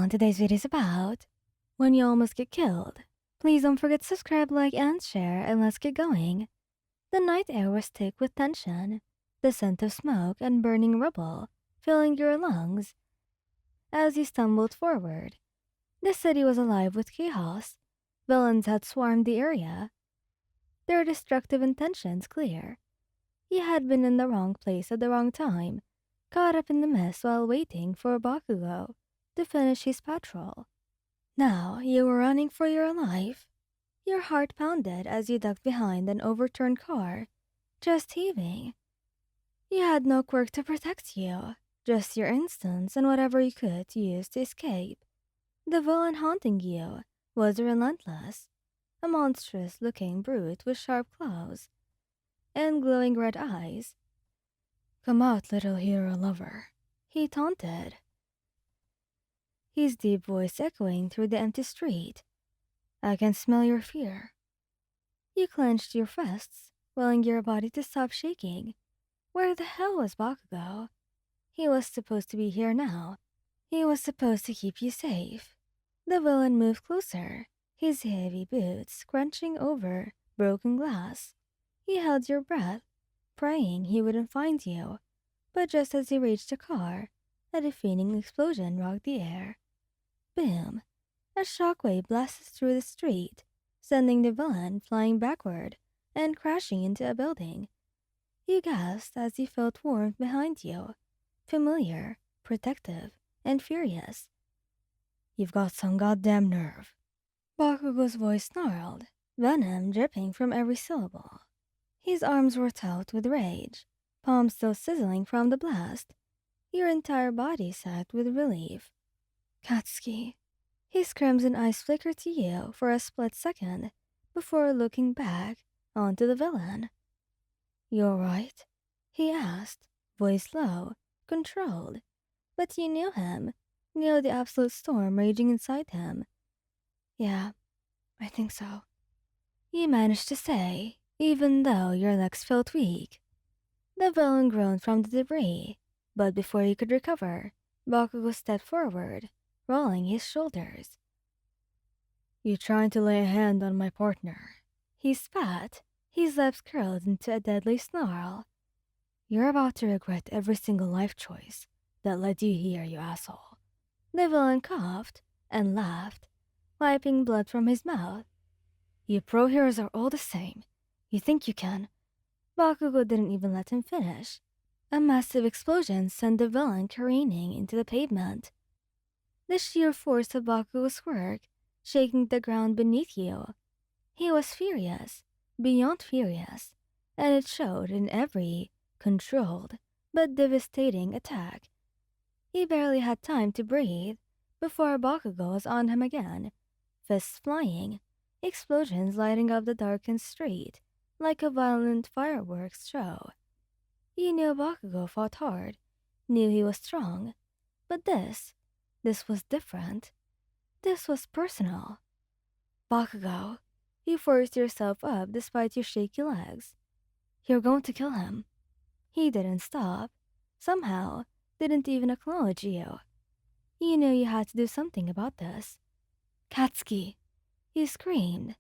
one today's video is about when you almost get killed. Please don't forget to subscribe, like, and share, and let's get going. The night air was thick with tension, the scent of smoke and burning rubble filling your lungs as you stumbled forward. The city was alive with chaos. Villains had swarmed the area, their destructive intentions clear. You had been in the wrong place at the wrong time, caught up in the mess while waiting for Bakugou to finish his patrol. Now you were running for your life. Your heart pounded as you ducked behind an overturned car, just heaving. You had no quirk to protect you, just your instincts and whatever you could use to escape. The villain haunting you was relentless, a monstrous-looking brute with sharp claws and glowing red eyes. "Come out, little hero lover," he taunted, his deep voice echoing through the empty street. "I can smell your fear." You clenched your fists, willing your body to stop shaking. Where the hell was Bakugou? He was supposed to be here now. He was supposed to keep you safe. The villain moved closer, his heavy boots crunching over broken glass. He held your breath, praying he wouldn't find you. But just as he reached the car, a deafening explosion rocked the air. Boom! A shockwave blasted through the street, sending the villain flying backward and crashing into a building. You gasped as you felt warmth behind you, familiar, protective, and furious. "You've got some goddamn nerve." Bakugou's voice snarled, venom dripping from every syllable. His arms were taut with rage, palms still sizzling from the blast. Your entire body sagged with relief. "Katsuki." His crimson eyes flickered to you for a split second before looking back onto the villain. "You all right?" he asked, voice low, controlled. But you knew him, knew the absolute storm raging inside him. "Yeah, I think so," you managed to say, even though your legs felt weak. The villain groaned from the debris, but before he could recover, Bakugou stepped forward, rolling his shoulders. "You trying to lay a hand on my partner?" He spat, his lips curled into a deadly snarl. "You're about to regret every single life choice that led you here, you asshole." The villain coughed and laughed, wiping blood from his mouth. "You pro heroes are all the same. You think you can..." Bakugou didn't even let him finish. A massive explosion sent the villain careening into the pavement. The sheer force of Bakugou's work shaking the ground beneath you. He was furious, beyond furious, and it showed in every controlled but devastating attack. He barely had time to breathe before Bakugou was on him again, fists flying, explosions lighting up the darkened street like a violent fireworks show. You knew Bakugou fought hard, knew he was strong, but this was different. This was personal. "Bakugou," you forced yourself up despite your shaky legs. "You're going to kill him." He didn't stop, somehow didn't even acknowledge you. You knew you had to do something about this. "Katsuki," you screamed.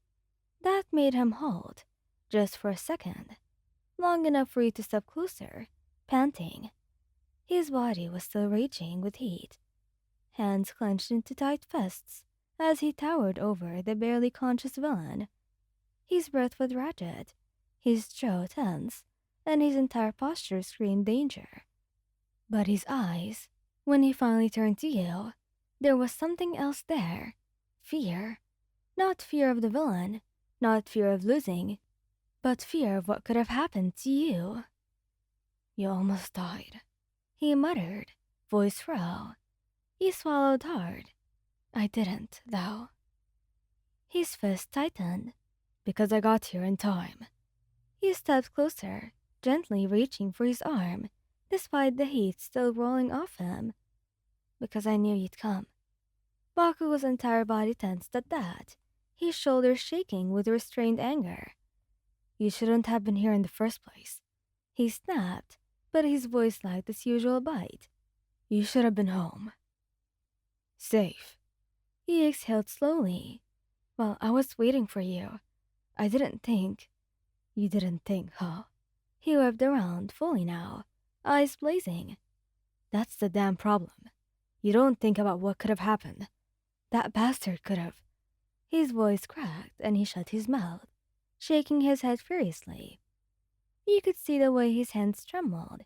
That made him halt, just for a second, long enough for you to step closer, panting. His body was still raging with heat, hands clenched into tight fists as he towered over the barely conscious villain. His breath was rapid, his jaw tense, and his entire posture screamed danger. But his eyes, when he finally turned to you, there was something else there. Fear. Not fear of the villain, not fear of losing, but fear of what could have happened to you. "You almost died," he muttered, voice raw. He swallowed hard. "I didn't, though." His fist tightened. "Because I got here in time." He stepped closer, gently reaching for his arm, despite the heat still rolling off him. "Because I knew you'd come." Bakugou's entire body tensed at that, his shoulders shaking with restrained anger. "You shouldn't have been here in the first place," he snapped, but his voice lacked its usual bite. "You should have been home." Safe. He exhaled slowly. Well, I was waiting for you. I didn't think. You didn't think, huh? He whipped around, fully now, eyes blazing. That's the damn problem. You don't think about what could have happened. That bastard could have. His voice cracked and he shut his mouth, shaking his head furiously. You could see the way his hands trembled.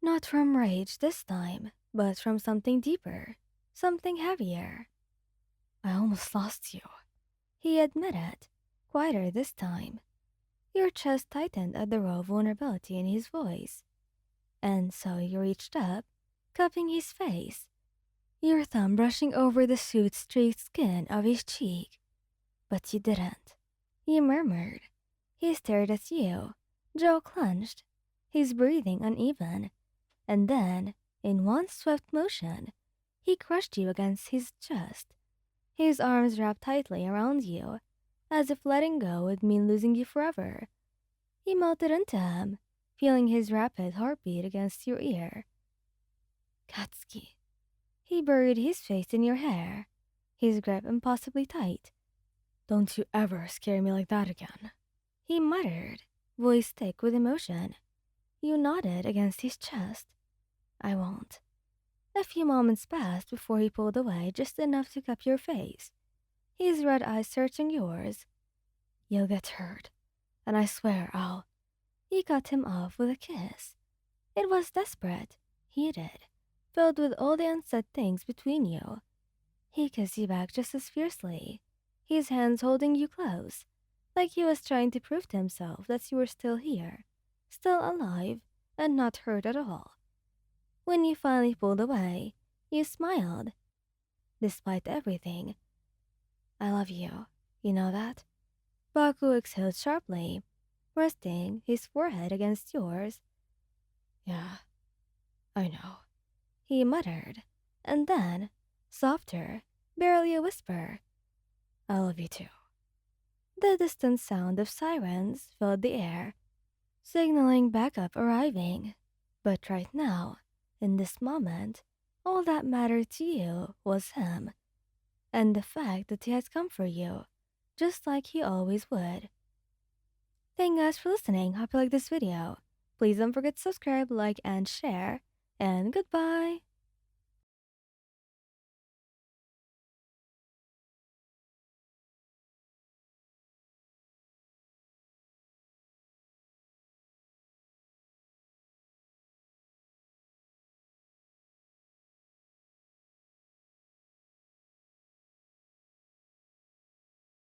Not from rage this time, but from something deeper, something heavier. I almost lost you, he admitted, quieter this time. Your chest tightened at the raw vulnerability in his voice. And so you reached up, cupping his face, your thumb brushing over the soot-streaked skin of his cheek. But you didn't, he murmured. He stared at you, jaw clenched, his breathing uneven, and then, in one swift motion, he crushed you against his chest, his arms wrapped tightly around you, as if letting go would mean losing you forever. He melted into him, feeling his rapid heartbeat against your ear. Katsuki. He buried his face in your hair, his grip impossibly tight. Don't you ever scare me like that again, he muttered, voice thick with emotion. You nodded against his chest. I won't. A few moments passed before he pulled away just enough to cup your face, his red eyes searching yours. You'll get hurt, and I swear I'll. He cut him off with a kiss. It was desperate, heated, filled with all the unsaid things between you. He kissed you back just as fiercely, his hands holding you close, like he was trying to prove to himself that you were still here, still alive, and not hurt at all. When you finally pulled away, you smiled. Despite everything, I love you, you know that? Baku exhaled sharply, resting his forehead against yours. Yeah, I know, he muttered, and then, softer, barely a whisper, I love you too. The distant sound of sirens filled the air, signaling backup arriving. But right now, in this moment, all that mattered to you was him, and the fact that he had come for you, just like he always would. Thank you guys for listening. Hope you like this video. Please don't forget to subscribe, like, and share. And goodbye!